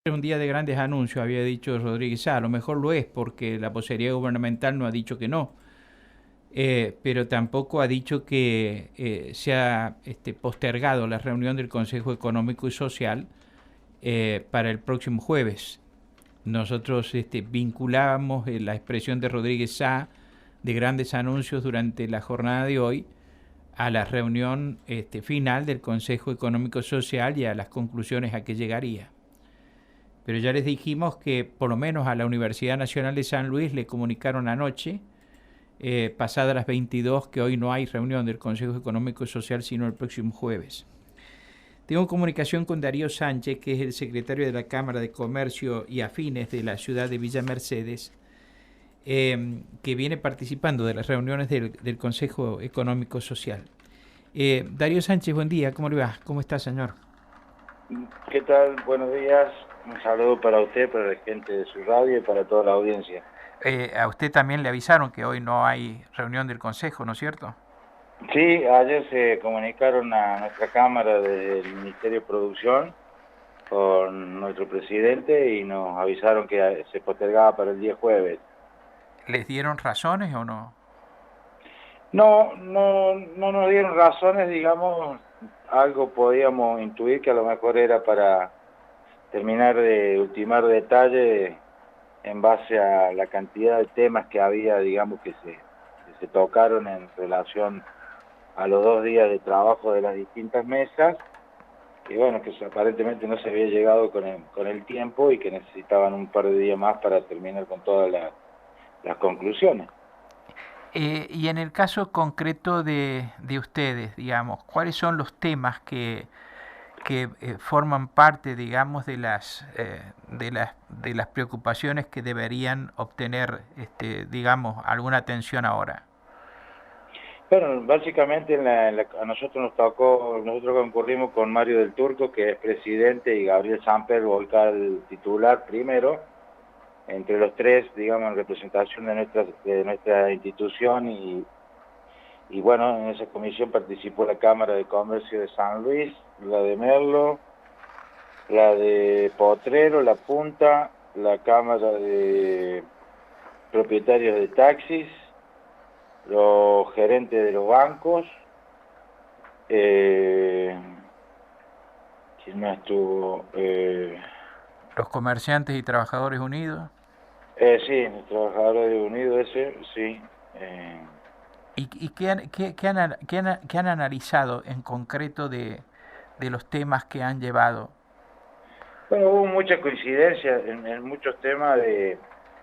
Un día de grandes anuncios, había dicho Rodríguez Sá. A lo mejor lo es porque la vocería gubernamental no ha dicho que no, pero tampoco ha dicho que se ha postergado la reunión del Consejo Económico y Social para el próximo jueves. Nosotros vinculábamos la expresión de Rodríguez Sá de grandes anuncios durante la jornada de hoy a la reunión final del Consejo Económico y Social y a las conclusiones a que llegaría. Pero ya les dijimos que por lo menos a la Universidad Nacional de San Luis le comunicaron anoche, pasadas las 22, que hoy no hay reunión del Consejo Económico y Social sino el próximo jueves. Tengo comunicación con Darío Sánchez, que es el secretario de la Cámara de Comercio y Afines de la ciudad de Villa Mercedes, que viene participando de las reuniones del Consejo Económico Social. Darío Sánchez, buen día, ¿cómo le va? ¿Cómo está, señor? ¿Qué tal? Buenos días. Un saludo para usted, para la gente de su radio y para toda la audiencia. A usted también le avisaron que hoy no hay reunión del Consejo, ¿no es cierto? Sí, ayer se comunicaron a nuestra Cámara del Ministerio de Producción con nuestro presidente y nos avisaron que se postergaba para el día jueves. ¿Les dieron razones o no? No nos dieron razones, digamos, algo podíamos intuir que a lo mejor era para terminar de ultimar detalles en base a la cantidad de temas que había, digamos, que se tocaron en relación a los 2 días de trabajo de las distintas mesas, y bueno, que aparentemente no se había llegado con el tiempo y que necesitaban un par de días más para terminar con todas las conclusiones. Y en el caso concreto de ustedes, digamos, ¿cuáles son los temas que forman parte, digamos, de las preocupaciones que deberían obtener, digamos, alguna atención ahora? Bueno, básicamente a nosotros nos tocó, nosotros concurrimos con Mario del Turco, que es presidente, y Gabriel Samper, vocal titular primero, entre los tres, digamos, en representación de nuestra institución, y bueno, en esa comisión participó la Cámara de Comercio de San Luis, la de Merlo, la de Potrero, La Punta, la Cámara de Propietarios de Taxis, los gerentes de los bancos, eh, ¿quién más estuvo? Los comerciantes y trabajadores unidos. Sí, los trabajadores de Unido, ese, sí. eh, ¿Y qué han analizado en concreto de los temas que han llevado? Bueno, hubo mucha coincidencia en muchos temas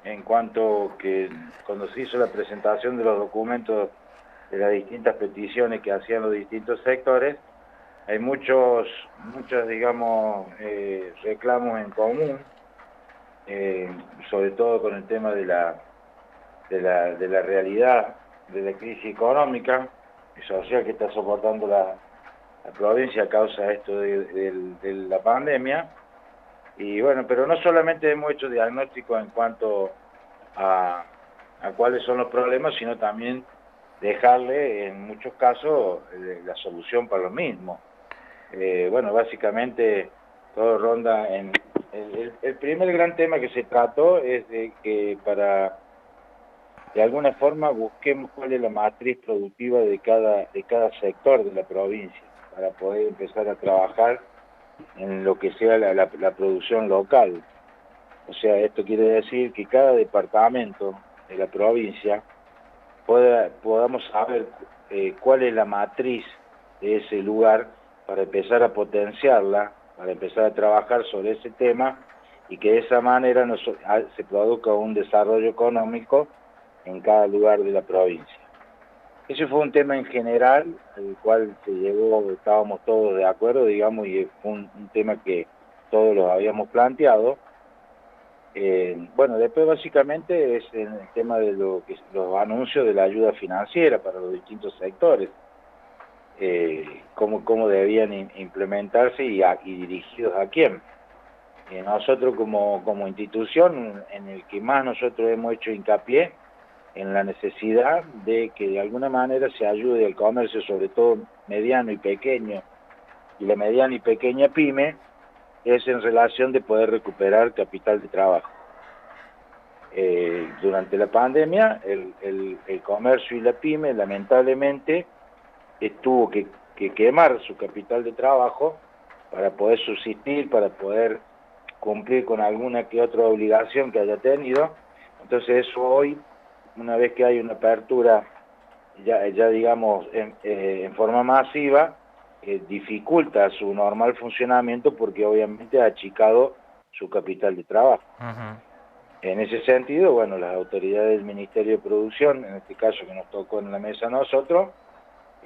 en cuanto que cuando se hizo la presentación de los documentos de las distintas peticiones que hacían los distintos sectores, hay muchos, digamos, reclamos en común, eh, sobre todo con el tema de la realidad de la crisis económica y social que está soportando la provincia a causa de esto de la pandemia. Y bueno, pero no solamente hemos hecho diagnóstico en cuanto a, a cuáles son los problemas, sino también dejarle en muchos casos la solución para lo mismo. Bueno, básicamente todo ronda en... El primer gran tema que se trató es de que de alguna forma busquemos cuál es la matriz productiva de cada sector de la provincia para poder empezar a trabajar en lo que sea la producción local. O sea, esto quiere decir que cada departamento de la provincia podamos saber cuál es la matriz de ese lugar para empezar a potenciarla, para empezar a trabajar sobre ese tema y que de esa manera se produzca un desarrollo económico en cada lugar de la provincia. Ese fue un tema en general al cual se llegó, estábamos todos de acuerdo, digamos, y fue un tema que todos los habíamos planteado. Bueno, después básicamente es el tema de los anuncios de la ayuda financiera para los distintos sectores, cómo debían implementarse y dirigidos a quién. Nosotros como institución, en el que más nosotros hemos hecho hincapié, en la necesidad de que de alguna manera se ayude al comercio, sobre todo mediano y pequeño, y la mediana y pequeña pyme, es en relación de poder recuperar capital de trabajo. Durante la pandemia, el comercio y la pyme, lamentablemente, tuvo que quemar su capital de trabajo para poder subsistir, para poder cumplir con alguna que otra obligación que haya tenido. Entonces eso hoy, una vez que hay una apertura ya digamos en forma masiva, dificulta su normal funcionamiento porque obviamente ha achicado su capital de trabajo. Ajá. En ese sentido, bueno, las autoridades del Ministerio de Producción, en este caso que nos tocó en la mesa a nosotros,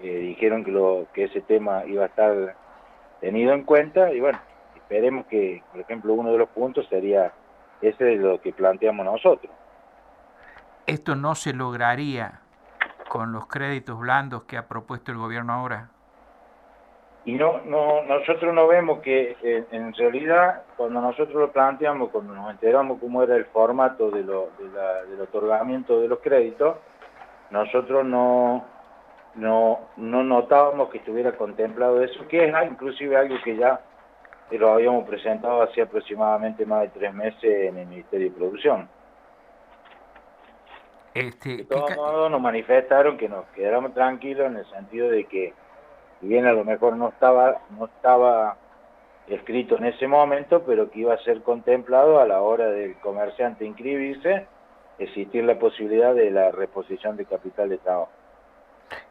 dijeron que ese tema iba a estar tenido en cuenta y bueno, esperemos que, por ejemplo, uno de los puntos sería ese de lo que planteamos nosotros. Esto no se lograría con los créditos blandos que ha propuesto el gobierno ahora. Y nosotros no vemos que en realidad cuando nosotros lo planteamos, cuando nos enteramos cómo era el formato del otorgamiento de los créditos, nosotros no notábamos que estuviera contemplado eso, que es inclusive algo que ya lo habíamos presentado hace aproximadamente más de 3 meses en el Ministerio de Producción. De todos modos nos manifestaron que nos quedáramos tranquilos en el sentido de que, si bien a lo mejor no estaba escrito en ese momento, pero que iba a ser contemplado a la hora del comerciante inscribirse, existir la posibilidad de la reposición de capital de trabajo.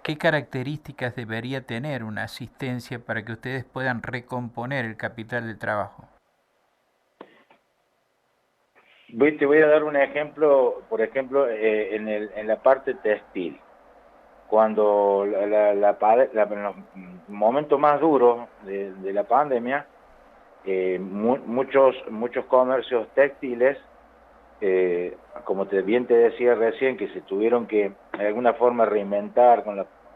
¿Qué características debería tener una asistencia para que ustedes puedan recomponer el capital de trabajo? Te voy a dar un ejemplo, por ejemplo, en la parte textil. Cuando en los momentos más duros de la pandemia, muchos comercios textiles, como bien te decía recién, que se tuvieron que de alguna forma reinventar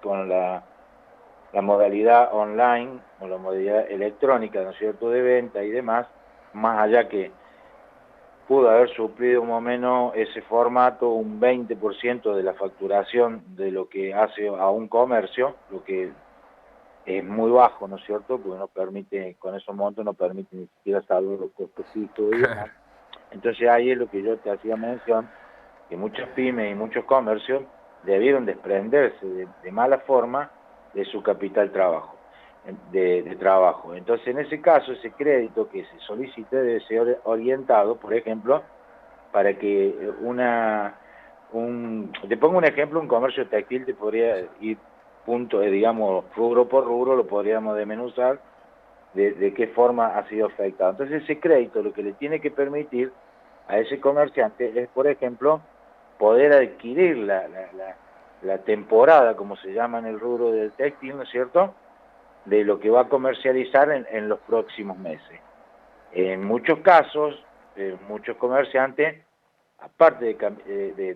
con la modalidad online o la modalidad electrónica, ¿no es cierto?, de venta y demás, más allá que pudo haber suplido más o menos ese formato un 20% de la facturación de lo que hace a un comercio, lo que es muy bajo, ¿no es cierto?, porque no permite, con esos montos no permite ni siquiera salvar los costos fijos y demás. Entonces ahí es lo que yo te hacía mención, que muchas pymes y muchos comercios debieron desprenderse de mala forma de su capital de trabajo. Entonces en ese caso ese crédito que se solicite debe ser orientado, por ejemplo, para que te pongo un ejemplo, un comercio textil te podría ir digamos, rubro por rubro, lo podríamos desmenuzar de qué forma ha sido afectado. Entonces ese crédito lo que le tiene que permitir a ese comerciante es, por ejemplo, poder adquirir la temporada, como se llama en el rubro del textil, ¿no es cierto?, de lo que va a comercializar en los próximos meses. En muchos casos, muchos comerciantes, aparte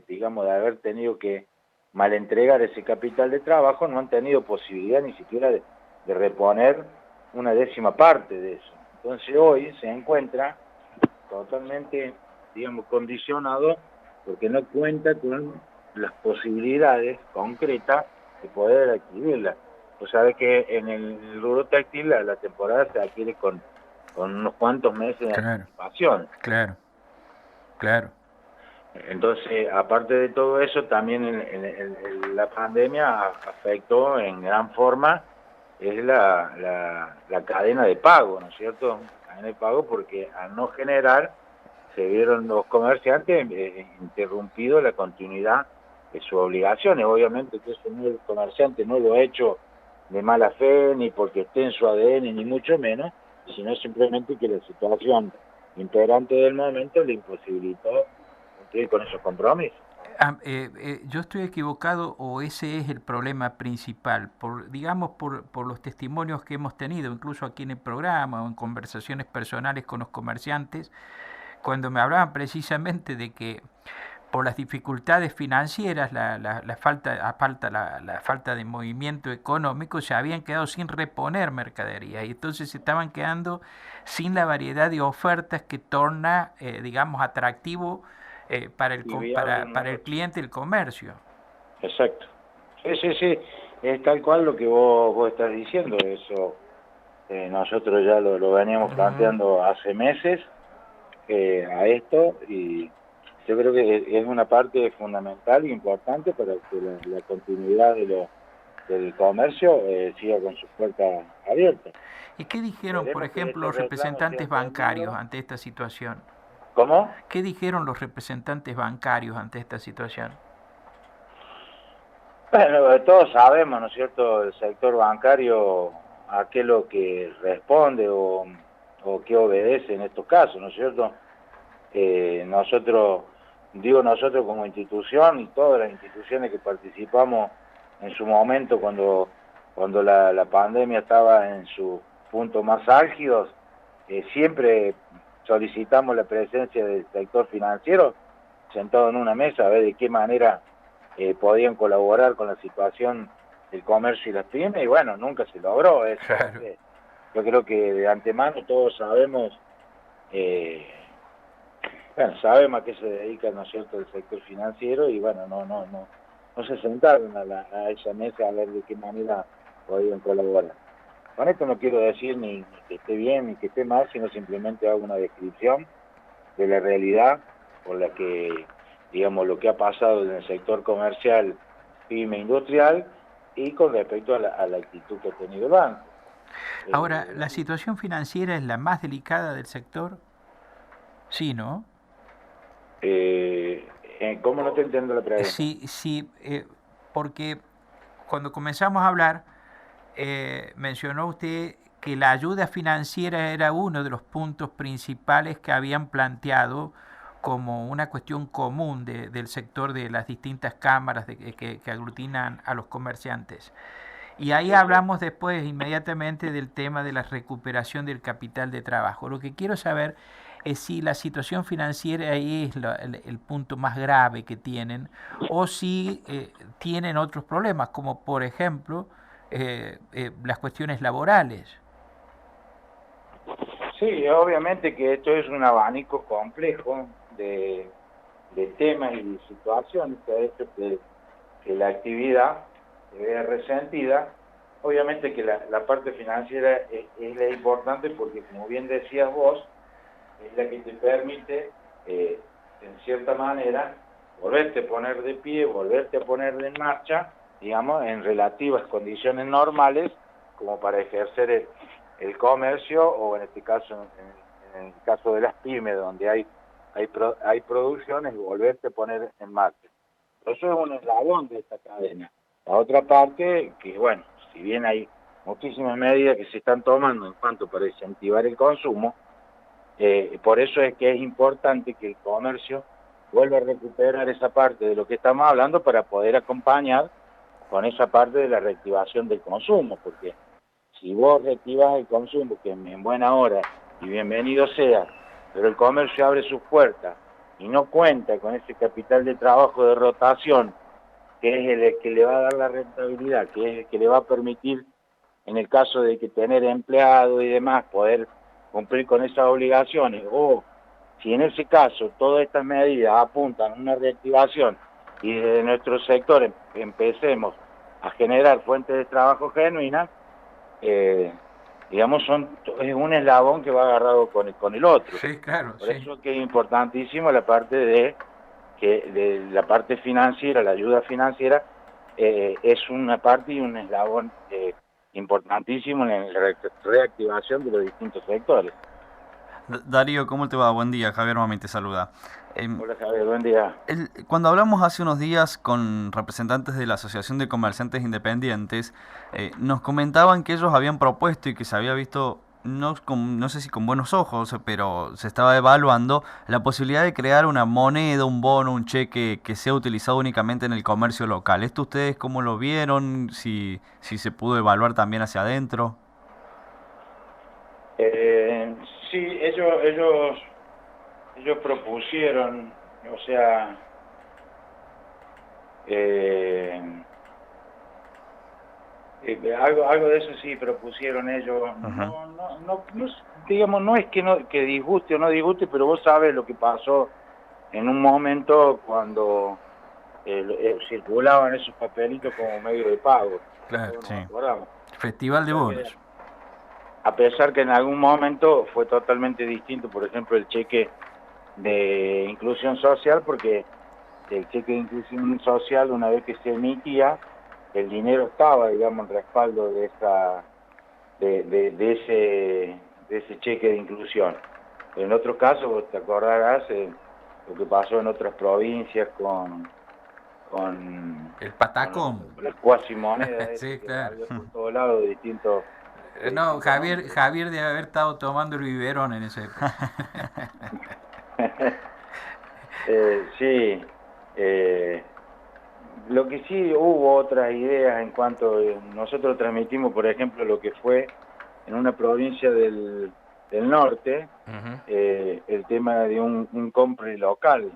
digamos, de haber tenido que malentregar ese capital de trabajo, no han tenido posibilidad ni siquiera de reponer una décima parte de eso. Entonces hoy se encuentra totalmente, digamos, condicionado porque no cuenta con las posibilidades concretas de poder adquirirla. Pues sabes que en el rubro textil la temporada se adquiere con unos cuantos meses de anticipación. Claro, claro. Entonces, aparte de todo eso, también la pandemia afectó en gran forma es la cadena de pago, ¿no es cierto? La cadena de pago porque al no generar se vieron los comerciantes interrumpido la continuidad de sus obligaciones. Obviamente que eso el comerciante no lo ha hecho de mala fe, ni porque esté en su ADN, ni mucho menos, sino simplemente que la situación integrante del momento le imposibilitó cumplir con esos compromisos. Yo estoy equivocado o ese es el problema principal, digamos por los testimonios que hemos tenido, incluso aquí en el programa o en conversaciones personales con los comerciantes, cuando me hablaban precisamente de que por las dificultades financieras, la falta de movimiento económico, se habían quedado sin reponer mercadería y entonces se estaban quedando sin la variedad de ofertas que torna, digamos, atractivo para el cliente el comercio. Exacto. Sí, es tal cual lo que vos estás diciendo, eso. nosotros ya lo veníamos planteando hace meses a esto, y yo creo que es una parte fundamental e importante para que la continuidad del comercio siga con sus puertas abiertas. ¿Y qué dijeron, por Esperemos que ejemplo, este los reclamo sea representantes bancarios entendido. ante esta situación? ¿Cómo? ¿Qué dijeron los representantes bancarios ante esta situación? Bueno, todos sabemos, ¿no es cierto?, el sector bancario a qué es lo que responde o qué obedece en estos casos, ¿no es cierto? Nosotros, digo nosotros como institución y todas las instituciones que participamos en su momento cuando la pandemia estaba en sus puntos más álgidos, siempre solicitamos la presencia del sector financiero sentado en una mesa a ver de qué manera podían colaborar con la situación del comercio y las pymes, y bueno, nunca se logró eso. Claro. Yo creo que de antemano todos sabemos, eh, bueno, sabemos a qué se dedica, ¿no es cierto?, el sector financiero, y bueno, no se sentaron a esa mesa a ver de qué manera podían colaborar. Con esto no quiero decir ni que esté bien ni que esté mal, sino simplemente hago una descripción de la realidad por la que, digamos, lo que ha pasado en el sector comercial, pyme industrial, y con respecto a la actitud que ha tenido el banco. Ahora, Eh, ¿la situación financiera es la más delicada del sector? Sí, ¿no? ¿Cómo no te entiendo la pregunta? Sí, sí, porque cuando comenzamos a hablar, mencionó usted que la ayuda financiera era uno de los puntos principales que habían planteado como una cuestión común del sector de las distintas cámaras que aglutinan a los comerciantes. Y ahí Sí, sí. hablamos después inmediatamente del tema de la recuperación del capital de trabajo. Lo que quiero saber es si la situación financiera ahí es el punto más grave que tienen o si tienen otros problemas, como por ejemplo las cuestiones laborales. Sí, obviamente que esto es un abanico complejo de temas y situaciones que ha hecho que la actividad se vea resentida. Obviamente que la parte financiera es la importante porque, como bien decías vos, es la que te permite, en cierta manera, volverte a poner de pie, volverte a poner en marcha, digamos, en relativas condiciones normales, como para ejercer el comercio, o en este caso, en el caso de las pymes, donde hay producciones, y volverte a poner en marcha. Eso es un eslabón de esta cadena. La otra parte, que bueno, si bien hay muchísimas medidas que se están tomando en cuanto para incentivar el consumo, por eso es que es importante que el comercio vuelva a recuperar esa parte de lo que estamos hablando para poder acompañar con esa parte de la reactivación del consumo, porque si vos reactivas el consumo, que en buena hora y bienvenido sea, pero el comercio abre sus puertas y no cuenta con ese capital de trabajo de rotación, que es el que le va a dar la rentabilidad, que es el que le va a permitir, en el caso de que tener empleado y demás, poder cumplir con esas obligaciones, o si en ese caso todas estas medidas apuntan a una reactivación y desde nuestro sector empecemos a generar fuentes de trabajo genuinas, eh, digamos, es un eslabón que va agarrado con el otro. Sí, claro, Por sí. eso que es importantísimo la parte de la parte financiera, la ayuda financiera, es una parte y un eslabón importantísimo en la reactivación de los distintos sectores. Darío, ¿cómo te va? Buen día, Javier Mami te saluda. Hola Javier, buen día. Cuando hablamos hace unos días con representantes de la Asociación de Comerciantes Independientes, nos comentaban que ellos habían propuesto y que se había visto, no sé si con buenos ojos, pero se estaba evaluando la posibilidad de crear una moneda, un bono, un cheque que sea utilizado únicamente en el comercio local. ¿Esto ustedes cómo lo vieron? Si se pudo evaluar también hacia adentro. Eh, sí, ellos propusieron, o sea, eh, algo de eso sí propusieron ellos. Ajá. Digamos, no es que disguste o no disguste, pero vos sabes lo que pasó en un momento cuando circulaban esos papelitos como medio de pago. Claro. Todos nos Sí. acordamos. Festival O de sea que bonos. a pesar que en algún momento fue totalmente distinto, por ejemplo, el cheque de inclusión social, porque el cheque de inclusión social, una vez que se emitía, el dinero estaba, digamos, en respaldo de esa de ese cheque de inclusión. En otro caso, vos te acordarás lo que pasó en otras provincias con El patacón. con las cuasimonedas Sí, que claro. había por todos lados de distintos... No, Javier debe haber estado tomando el biberón en esa época. Sí, lo que sí hubo otras ideas en cuanto nosotros transmitimos, por ejemplo, lo que fue en una provincia del norte, el tema de un compre local,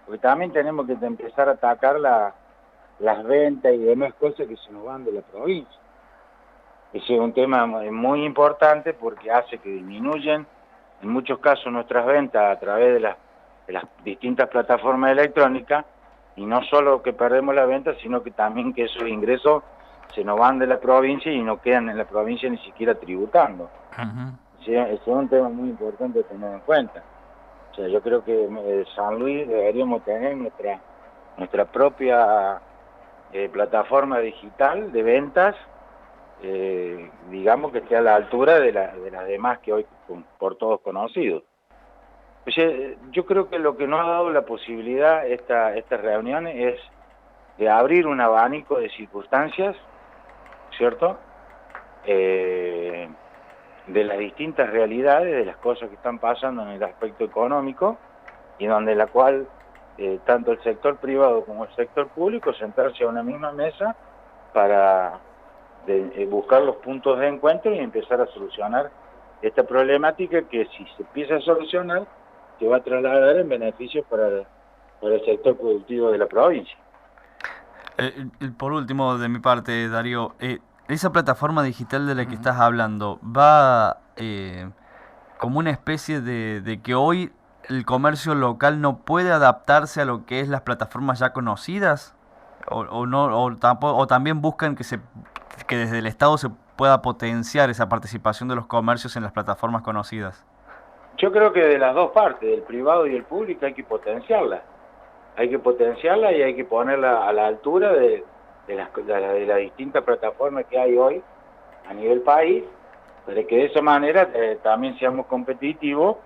porque también tenemos que empezar a atacar las ventas y demás cosas que se nos van de la provincia. Ese es un tema muy importante porque hace que disminuyan en muchos casos nuestras ventas a través de las distintas plataformas electrónicas, y no solo que perdemos la venta, sino que también que esos ingresos se nos van de la provincia y no quedan en la provincia ni siquiera tributando. Ese es un tema muy importante a tener en cuenta. O sea, yo creo que San Luis deberíamos tener nuestra propia plataforma digital de ventas, digamos que esté a la altura de las demás que hoy por todos conocidos. O sea, yo creo que lo que nos ha dado la posibilidad estas reuniones es de abrir un abanico de circunstancias, ¿cierto? De las distintas realidades, de las cosas que están pasando en el aspecto económico, y donde la cual tanto el sector privado como el sector público sentarse a una misma mesa para buscar los puntos de encuentro y empezar a solucionar esta problemática que, si se empieza a solucionar, se va a trasladar en beneficios para el sector productivo de la provincia. Por último, de mi parte, Darío, esa plataforma digital de la que estás hablando, ¿va como una especie de que hoy el comercio local no puede adaptarse a lo que es las plataformas ya conocidas? ¿O no, o también buscan que desde el Estado se pueda potenciar esa participación de los comercios en las plataformas conocidas? Yo creo que de las dos partes, del privado y el público, hay que potenciarla. Hay que potenciarla y hay que ponerla a la altura de las distintas plataformas que hay hoy a nivel país, para que de esa manera también seamos competitivos.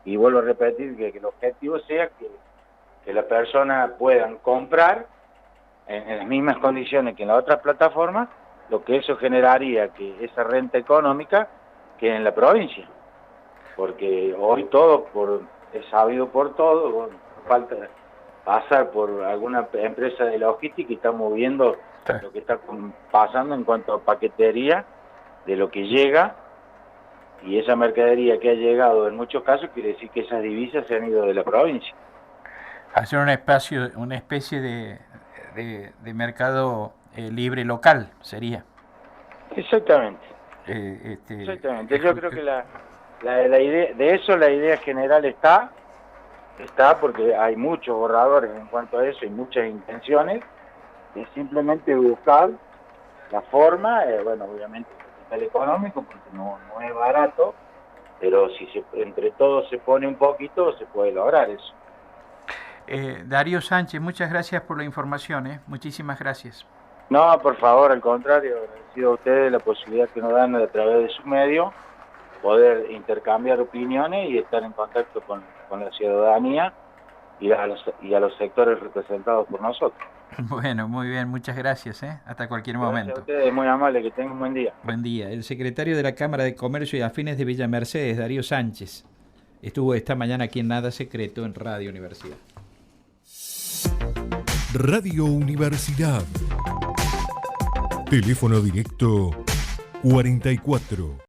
Y vuelvo a repetir que el objetivo sea que las personas puedan comprar en las mismas condiciones que en las otras plataformas, lo que eso generaría que esa renta económica quede en la provincia. Porque hoy todo es sabido por todo, bueno, falta pasar por alguna empresa de logística y estamos viendo lo que está pasando en cuanto a paquetería de lo que llega, y esa mercadería que ha llegado en muchos casos quiere decir que esas divisas se han ido de la provincia. Hacer una especie de mercado libre local sería. Exactamente. Exactamente. Yo creo que la idea de eso, la idea general está porque hay muchos borradores en cuanto a eso y muchas intenciones, es simplemente buscar la forma, bueno, obviamente el económico, porque no es barato, pero si entre todos se pone un poquito, se puede lograr eso. Darío Sánchez, muchas gracias por la información, muchísimas gracias. No, por favor, al contrario, agradecido a ustedes la posibilidad que nos dan a través de su medio poder intercambiar opiniones y estar en contacto con la ciudadanía y a los sectores representados por nosotros. Bueno, muy bien, muchas gracias, hasta cualquier momento. Gracias a ustedes, muy amable, que tengan un buen día. Buen día. El secretario de la Cámara de Comercio y Afines de Villa Mercedes, Darío Sánchez, estuvo esta mañana aquí en Nada Secreto en Radio Universidad. Radio Universidad. Teléfono directo 44